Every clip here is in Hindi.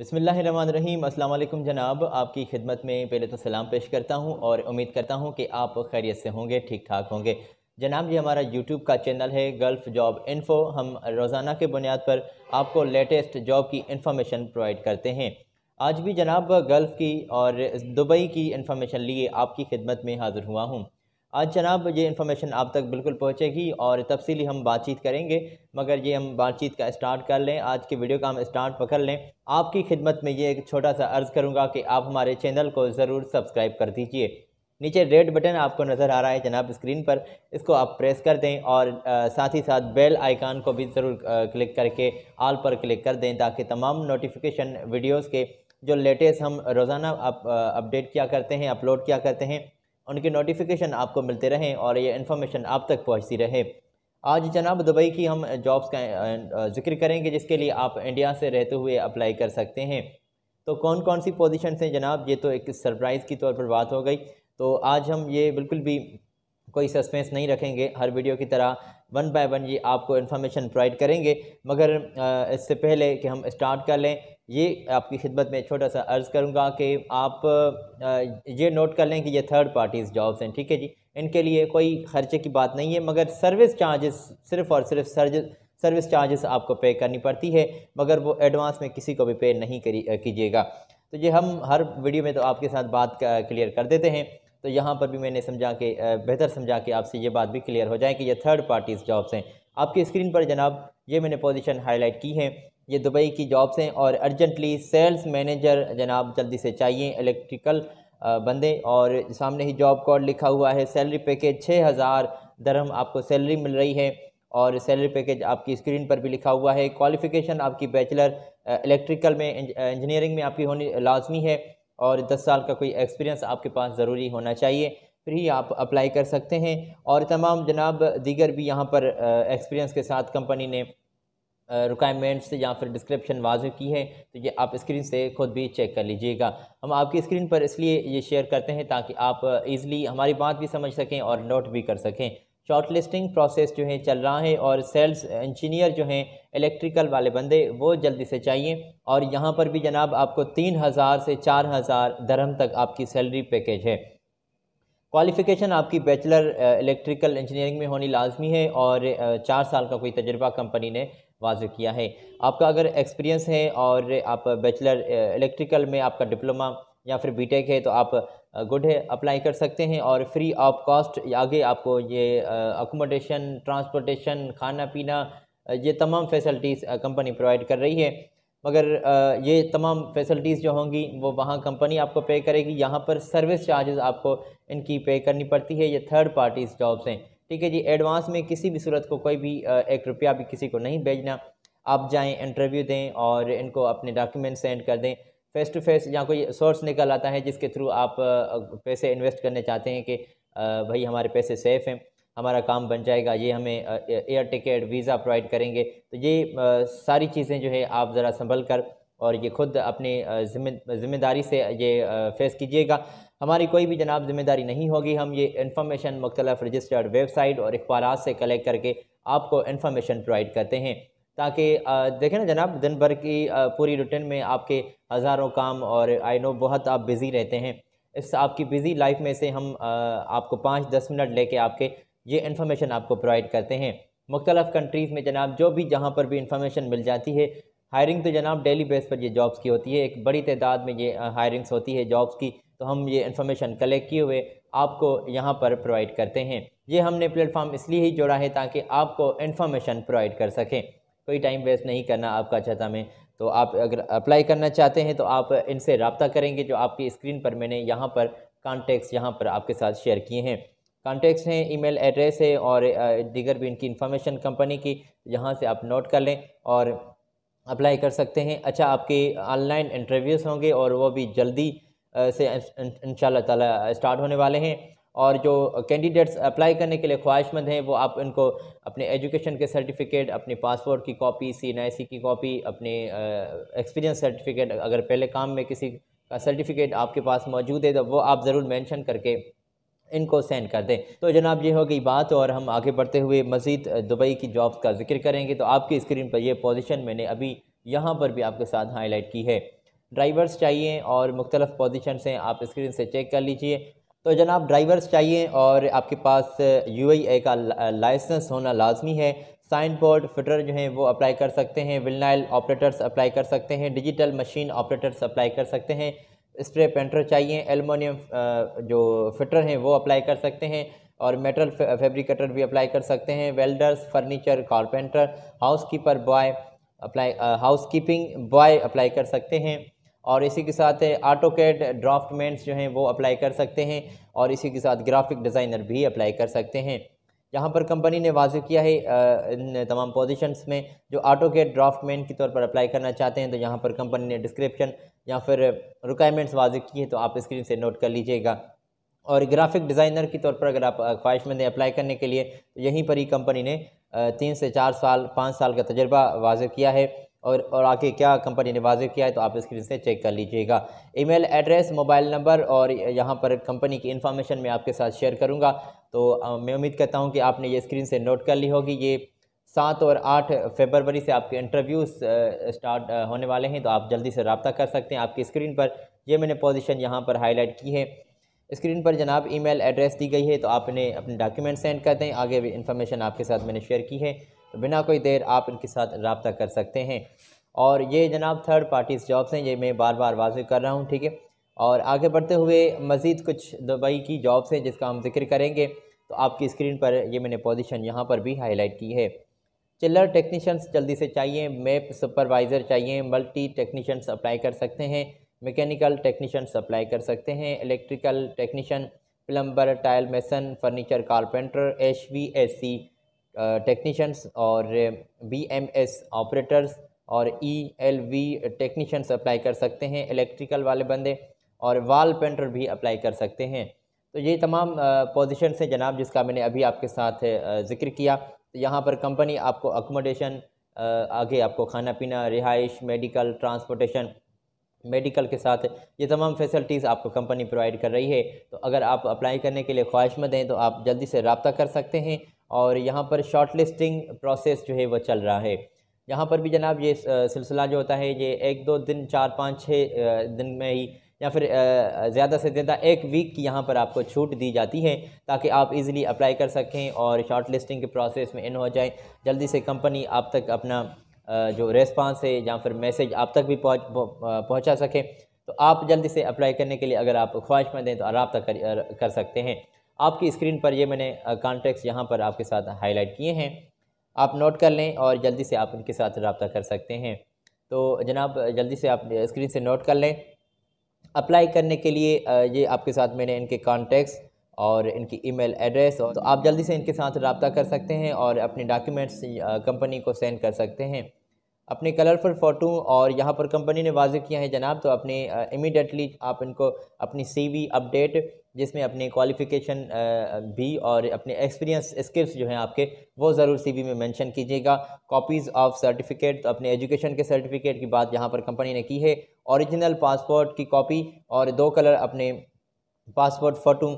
बिस्मिल्लाहिर्रहमानिर्रहीम। अस्सलाम वालेकुम जनाब, आपकी खिदमत में पहले तो सलाम पेश करता हूँ और उम्मीद करता हूँ कि आप खैरियत से होंगे, ठीक ठाक होंगे। जनाब, ये हमारा यूट्यूब का चैनल है गल्फ़ जॉब इन्फ़ो। हम रोज़ाना के बुनियाद पर आपको लेटेस्ट जॉब की इन्फॉर्मेशन प्रोवाइड करते हैं। आज भी जनाब गल्फ़ की और दुबई की इन्फॉर्मेशन लिए आपकी खिदमत में हाज़िर हुआ हूँ। आज जनाब ये इन्फॉर्मेशन आप तक बिल्कुल पहुँचेगी और तफसीली हम बातचीत करेंगे, मगर ये हम बातचीत का स्टार्ट कर लें, आज की वीडियो का हम स्टार्ट पकड़ लें। आपकी खिदमत में ये एक छोटा सा अर्ज़ करूँगा कि आप हमारे चैनल को ज़रूर सब्सक्राइब कर दीजिए। नीचे रेड बटन आपको नज़र आ रहा है जनाब स्क्रीन पर, इसको आप प्रेस कर दें और साथ ही साथ बेल आइकान को भी ज़रूर क्लिक करके आल पर क्लिक कर दें, ताकि तमाम नोटिफिकेशन वीडियोज़ के जो लेटेस्ट हम रोज़ाना अपडेट किया करते हैं, अपलोड किया करते हैं, उनके नोटिफिकेशन आपको मिलते रहें और ये इन्फॉर्मेशन आप तक पहुंचती रहे। आज जनाब दुबई की हम जॉब्स का ज़िक्र करेंगे, जिसके लिए आप इंडिया से रहते हुए अप्लाई कर सकते हैं। तो कौन कौन सी पोजीशंस हैं जनाब, ये तो एक सरप्राइज़ की तौर पर बात हो गई। तो आज हम ये बिल्कुल भी कोई सस्पेंस नहीं रखेंगे, हर वीडियो की तरह वन बाय वन ये आपको इन्फॉर्मेशन प्रोवाइड करेंगे। मगर इससे पहले कि हम स्टार्ट कर लें, ये आपकी खिदमत में छोटा सा अर्ज़ करूँगा कि आप ये नोट कर लें कि ये थर्ड पार्टीज़ जॉब्स हैं, ठीक है जी। इनके लिए कोई ख़र्चे की बात नहीं है, मगर सर्विस चार्जेस सिर्फ़ और सिर्फ सर्विस चार्जेस आपको पे करनी पड़ती है, मगर वो एडवांस में किसी को भी पे नहीं कीजिएगा। तो ये हम हर वीडियो में तो आपके साथ बात क्लियर कर देते हैं, तो यहाँ पर भी मैंने समझा कि बेहतर समझा कि आपसे ये बात भी क्लियर हो जाए कि ये थर्ड पार्टीज़ जॉब्स हैं। आपकी स्क्रीन पर जनाब ये मैंने पोजीशन हाईलाइट की है, ये दुबई की जॉब्स हैं और अर्जेंटली सेल्स मैनेजर जनाब जल्दी से चाहिए, इलेक्ट्रिकल बंदे। और सामने ही जॉब कोड लिखा हुआ है। सैलरी पैकेज 6000 दरहम आपको सैलरी मिल रही है और सैलरी पैकेज आपकी स्क्रीन पर भी लिखा हुआ है। क्वालिफ़िकेशन आपकी बैचलर इलेक्ट्रिकल में इंजीनियरिंग में आपकी होनी लाजमी है और 10 साल का कोई एक्सपीरियंस आपके पास ज़रूरी होना चाहिए, फिर ही आप अप्लाई कर सकते हैं। और तमाम जनाब दीगर भी यहाँ पर एक्सपीरियंस के साथ कंपनी ने रिक्वायरमेंट्स या फिर डिस्क्रिप्शन वाज़ेह की है, तो ये आप स्क्रीन से खुद भी चेक कर लीजिएगा। हम आपकी स्क्रीन पर इसलिए ये शेयर करते हैं ताकि आप ईज़िली हमारी बात भी समझ सकें और नोट भी कर सकें। शॉर्ट लिस्टिंग प्रोसेस जो है चल रहा है और सेल्स इंजीनियर जो हैं इलेक्ट्रिकल वाले बंदे वो जल्दी से चाहिए। और यहाँ पर भी जनाब आपको 3000 से 4000 दरहम तक आपकी सैलरी पैकेज है। क्वालिफ़िकेशन आपकी बैचलर इलेक्ट्रिकल इंजीनियरिंग में होनी लाजमी है और 4 साल का कोई तजुर्बा कंपनी ने वाज़ेह किया है। आपका अगर एक्सपीरियंस है और आप बैचलर इलेक्ट्रिकल में आपका डिप्लोमा या फिर बीटेक है, तो आप गुड है, अप्लाई कर सकते हैं और फ्री ऑफ कॉस्ट आगे आपको ये अकोमोडेशन, ट्रांसपोर्टेशन, खाना पीना, ये तमाम फैसिलिटीज़ कंपनी प्रोवाइड कर रही है। मगर ये तमाम फैसिलिटीज़ जो होंगी वो वहाँ कंपनी आपको पे करेगी, यहाँ पर सर्विस चार्जेस आपको इनकी पे करनी पड़ती है। ये थर्ड पार्टीज़ जॉब्स हैं, ठीक है जी। एडवांस में किसी भी सूरत को कोई भी 1 रुपया भी किसी को नहीं भेजना। आप जाएं, इंटरव्यू दें और इनको अपने डॉक्यूमेंट सेंड कर दें। फ़ेस टू फेस या कोई सोर्स निकल आता है जिसके थ्रू आप पैसे इन्वेस्ट करने चाहते हैं कि भाई हमारे पैसे सेफ़ हैं, हमारा काम बन जाएगा, ये हमें एयर टिकट, वीज़ा प्रोवाइड करेंगे। तो ये सारी चीज़ें जो है आप ज़रा संभल कर और ये खुद अपनी ज़िम्मेदारी से ये फेस कीजिएगा। हमारी कोई भी जनाब ज़िम्मेदारी नहीं होगी, हम ये इन्फॉर्मेशन मुख्तलिफ़ रजिस्टर्ड वेबसाइट और अखबारात से कलेक्ट करके आपको इन्फॉर्मेशन प्रोवाइड करते हैं, ताकि देखें ना जनाब, दिन भर की पूरी रूटीन में आपके हज़ारों काम और आई नो बहुत आप बिज़ी रहते हैं। इस आपकी बिज़ी लाइफ में से हम आपको 5-10 मिनट लेके आपके ये इन्फॉर्मेशन आपको प्रोवाइड करते हैं। मुख्तलिफ़ कंट्रीज़ में जनाब जो भी जहाँ पर भी इन्फॉर्मेशन मिल जाती है, हायरिंग तो जनाब डेली बेस पर ये जॉब्स की होती है, एक बड़ी तादाद में ये हायरिंग्स होती है जॉब्स की। तो हम ये इन्फॉर्मेशन कलेक्ट किए हुए आपको यहाँ पर प्रोवाइड करते हैं। ये हमने प्लेटफॉर्म इसलिए ही जोड़ा है ताकि आपको इन्फॉर्मेशन प्रोवाइड कर सकें, कोई टाइम वेस्ट नहीं करना आपका चाहता में। तो आप अगर अप्लाई करना चाहते हैं तो आप इनसे रब्ता करेंगे, जो आपकी स्क्रीन पर मैंने यहाँ पर कॉन्टेक्ट्स यहाँ पर आपके साथ शेयर किए हैं। कॉन्टेक्ट्स हैं, ईमेल एड्रेस है और दीगर भी इनकी इन्फॉर्मेशन कंपनी की, यहाँ से आप नोट कर लें और अप्लाई कर सकते हैं। अच्छा, आपके ऑनलाइन इंटरव्यूज़ होंगे और वो भी जल्दी से इंशाल्लाह ताला स्टार्ट होने वाले हैं। और जो कैंडिडेट्स अप्लाई करने के लिए ख्वाहिशमंद हैं, वो आप इनको अपने एजुकेशन के सर्टिफिकेट, अपने पासपोर्ट की कॉपी, CNIC की कॉपी, अपने एक्सपीरियंस सर्टिफिकेट, अगर पहले काम में किसी का सर्टिफिकेट आपके पास मौजूद है तो वो आप ज़रूर मेंशन करके इनको सेंड कर दें। तो जनाब ये हो गई बात, और हम आगे बढ़ते हुए मज़ीद दुबई की जॉब्स का जिक्र करेंगे। तो आपकी स्क्रीन पर ये पोजीशन मैंने अभी यहाँ पर भी आपके साथ हाईलाइट की है। ड्राइवर्स चाहिए और मुख्तलिफ़ पोजीशंस हैं, आप स्क्रीन से चेक कर लीजिए। तो जनाब ड्राइवर्स चाहिए और आपके पास UIA का लाइसेंस होना लाजमी है। साइन बोर्ड फिटर जो हैं वो अप्लाई कर सकते हैं, विनाइल ऑपरेटर्स अप्लाई कर सकते हैं, डिजिटल मशीन ऑपरेटर्स अप्लाई कर सकते हैं, स्प्रे पेंटर चाहिए, एलुमिनियम जो फिटर हैं वो अप्लाई कर सकते हैं और मेटल फैब्रिकेटर भी अप्लाई कर सकते हैं, welders, furniture carpenter, housekeeper boy apply housekeeping boy apply कर सकते हैं और इसी के साथ ऑटोकैड ड्राफ्टमैन्स जो हैं वो अप्लाई कर सकते हैं और इसी के साथ ग्राफिक डिज़ाइनर भी अप्लाई कर सकते हैं। यहाँ पर कंपनी ने वाज़ेह किया है इन तमाम पोजीशंस में जो ऑटोकैड ड्राफ्टमैन के तौर पर अप्लाई करना चाहते हैं, तो यहाँ पर कंपनी ने डिस्क्रिप्शन या फिर रिक्वायरमेंट्स वाज़ेह की है, तो आप स्क्रीन से नोट कर लीजिएगा। और ग्राफिक डिज़ाइनर के तौर पर अगर आप ख्वाहिशमंद हैं अप्लाई करने के लिए, तो यहीं पर ही कंपनी ने 3 से 4 साल 5 साल का तजुर्बा वाज़ेह किया है और आगे क्या कंपनी ने वाज़ेह किया है तो आप स्क्रीन से चेक कर लीजिएगा। ईमेल एड्रेस, मोबाइल नंबर और यहाँ पर कंपनी की इन्फॉर्मेशन मैं आपके साथ शेयर करूँगा, तो मैं उम्मीद करता हूँ कि आपने ये स्क्रीन से नोट कर ली होगी। ये 7 और 8 फरवरी से आपके इंटरव्यूज़ स्टार्ट होने वाले हैं, तो आप जल्दी से रब्ता कर सकते हैं। आपकी स्क्रीन पर ये मैंने पोजीशन यहाँ पर हाईलाइट की है, स्क्रीन पर जनाब ईमेल एड्रेस दी गई है, तो आपने अपने डॉक्यूमेंट सेंड कर दें। आगे भी इन्फॉर्मेशन आपके साथ मैंने शेयर की है, तो बिना कोई देर आप इनके साथ रब्ता कर सकते हैं। और ये जनाब थर्ड पार्टीज़ जॉब्स हैं, ये मैं बार बार वाज़ेह कर रहा हूँ, ठीक है। और आगे बढ़ते हुए मज़ीद कुछ दुबई की जॉब्स हैं जिसका हम जिक्र करेंगे, तो आपकी स्क्रीन पर ये मैंने पोजीशन यहाँ पर भी हाईलाइट की है। चिल्लर टेक्नीशियंस जल्दी से चाहिए, मैप सुपरवाइज़र चाहिए, मल्टी टेक्नीशियंस अप्लाई कर सकते हैं, मैकेनिकल टेक्नीशियंस अप्लाई कर सकते हैं, electrical technician, plumber, tile mason, furniture carpenter, HVAC technicians और BMS ऑपरेटर्स और ELV टेक्नीशियंस अप्लाई कर सकते हैं, इलेक्ट्रिकल वाले बंदे और वाल पेंटर भी अप्लाई कर सकते हैं। तो ये तमाम पोजीशंस हैं जनाब जिसका मैंने अभी आपके साथ ज़िक्र किया। तो यहाँ पर कंपनी आपको अकोमोडेशन, आगे आपको खाना पीना, रिहाइश, मेडिकल, ट्रांसपोर्टेशन, मेडिकल के साथ ये तमाम फैसिलिटीज़ आपको कंपनी प्रोवाइड कर रही है। तो अगर आप अप्लाई करने के लिए ख्वाहिशमंद हैं तो आप जल्दी से रब्ता कर सकते हैं। और यहाँ पर शॉर्ट लिस्टिंग प्रोसेस जो है वो चल रहा है। यहाँ पर भी जनाब ये सिलसिला जो होता है ये 1-2 दिन, 4-5-6 दिन में ही या फिर ज़्यादा से ज़्यादा 1 वीक की यहाँ पर आपको छूट दी जाती है ताकि आप इजीली अप्लाई कर सकें और शॉर्ट लिस्टिंग के प्रोसेस में इन हो जाए। जल्दी से कंपनी आप तक अपना जो रेस्पॉन्स है या फिर मैसेज आप तक भी पहुँचा सके। तो आप जल्दी से अप्लाई करने के लिए अगर आप ख्वाहिशमंद हैं तो रब्ता कर सकते हैं। आपकी स्क्रीन पर ये मैंने कॉन्टैक्ट्स यहाँ पर आपके साथ हाईलाइट किए हैं, आप नोट कर लें और जल्दी से आप उनके साथ रब्ता कर सकते हैं। तो जनाब जल्दी से आप स्क्रीन से नोट कर लें। अप्लाई करने के लिए ये आपके साथ मैंने इनके कॉन्टैक्ट्स और इनकी ईमेल एड्रेस, और तो आप जल्दी से इनके साथ रब्ता कर सकते हैं और अपने डॉक्यूमेंट्स कंपनी को सेंड कर सकते हैं, अपने कलरफुल फ़ोटो। और यहाँ पर कंपनी ने वाज़ेह किया है जनाब, तो अपने इमीडिएटली आप इनको अपनी CV अपडेट जिसमें अपनी क्वालिफ़िकेशन भी और अपने एक्सपीरियंस स्किल्स जो हैं आपके वो ज़रूर CV में मेंशन कीजिएगा। कॉपीज़ ऑफ सर्टिफिकेट, तो अपने एजुकेशन के सर्टिफिकेट की बात यहाँ पर कंपनी ने की है। ओरिजिनल पासपोर्ट की कॉपी और 2 कलर अपने पासपोर्ट फ़ोटो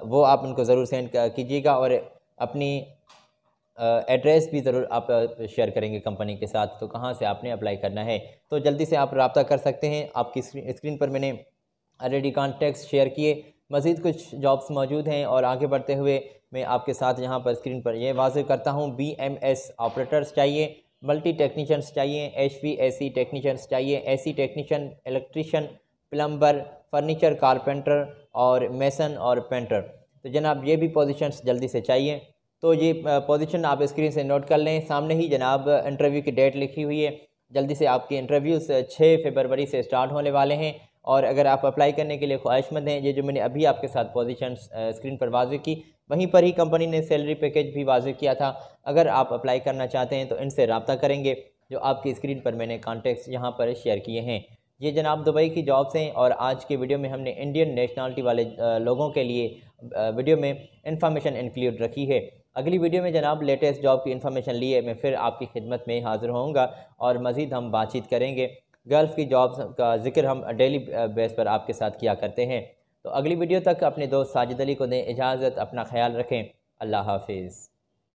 वो आप उनको ज़रूर सेंड कीजिएगा और अपनी एड्रेस भी ज़रूर आप शेयर करेंगे कंपनी के साथ, तो कहाँ से आपने अप्लाई करना है। तो जल्दी से आप रब्ता कर सकते हैं। आपकी स्क्रीन पर मैंने ऑलरेडी कॉन्टैक्ट्स शेयर किए, मज़ीद कुछ जॉब्स मौजूद हैं। और आगे बढ़ते हुए मैं आपके साथ यहाँ पर स्क्रीन पर ये वाज़ेह करता हूँ, BMS ऑपरेटर्स चाहिए, मल्टी टेक्नीशियंस चाहिए, HVAC टेक्नीशियंस चाहिए, AC technician, electrician, plumber, furniture carpenter और मेसन और पेंटर। तो जनाब ये भी पोजीशंस जल्दी से चाहिए। तो ये पोजीशन आप स्क्रीन से नोट कर लें। सामने ही जनाब इंटरव्यू की डेट लिखी हुई है। जल्दी से आपके इंटरव्यूज़ 6 फरवरी से स्टार्ट होने वाले हैं। और अगर आप अप्लाई करने के लिए ख्वाहिशमंद हैं, ये जो मैंने अभी आपके साथ पोजीशंस स्क्रीन पर वाज़ेह की, वहीं पर ही कंपनी ने सैलरी पैकेज भी वाज़ेह किया था। अगर आप अप्लाई करना चाहते हैं तो इनसे रब्ता करेंगे, जो आपकी स्क्रीन पर मैंने कॉन्टैक्ट्स यहाँ पर शेयर किए हैं। ये जनाब दुबई की जॉब्स हैं और आज के वीडियो में हमने इंडियन नेशनलिटी वाले लोगों के लिए वीडियो में इंफॉर्मेशन इंक्लूड रखी है। अगली वीडियो में जनाब लेटेस्ट जॉब की इन्फॉर्मेशन लिए मैं फिर आपकी खिदमत में हाज़िर होऊंगा और मज़ीद हम बातचीत करेंगे। गल्फ़ की जॉब्स का जिक्र हम डेली बेस पर आपके साथ किया करते हैं। तो अगली वीडियो तक अपने दोस्त साजिद अली को दें इजाज़त, अपना ख्याल रखें। अल्लाह हाफिज़।